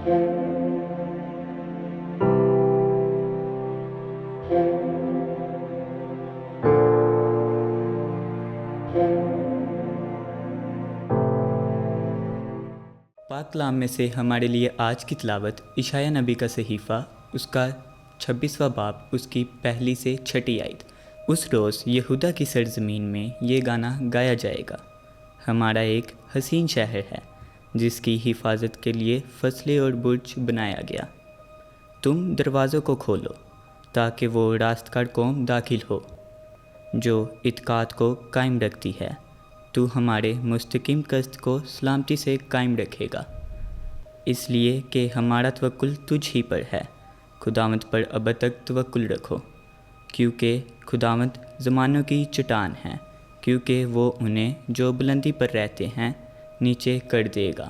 پاک کلام میں سے ہمارے لیے آج کی تلاوت اشعیاء نبی کا صحیفہ، اس کا 26واں باب، اس کی پہلی سے 6 آیت۔ اس روز یہودا کی سرزمین میں یہ گانا گایا جائے گا: ہمارا ایک حسین شہر ہے جس کی حفاظت کے لیے فضلے اور برج بنایا گیا۔ تم دروازوں کو کھولو تاکہ وہ راستگار قوم داخل ہو جو اطاعت کو قائم رکھتی ہے۔ تو ہمارے مستقیم قصد کو سلامتی سے قائم رکھے گا، اس لیے کہ ہمارا توکل تجھ ہی پر ہے۔ خداوند پر ابد تک توکل رکھو، کیونکہ خداوند زمانوں کی چٹان ہے، کیونکہ وہ انہیں جو بلندی پر رہتے ہیں نیچے کر دے گا۔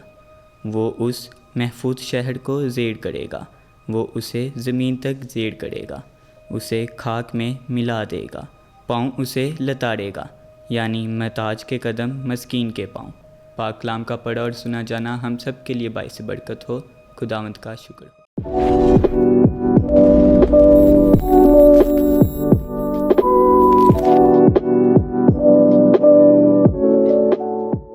وہ اس محفوظ شہر کو زیر کرے گا، وہ اسے زمین تک زیر کرے گا، اسے خاک میں ملا دے گا، پاؤں اسے لتاڑے گا، یعنی محتاج کے قدم مسکین کے پاؤں۔ پاک کلام کا پڑھا اور سنا جانا ہم سب کے لیے باعث برکت ہو۔ خداوند کا شکر ہو۔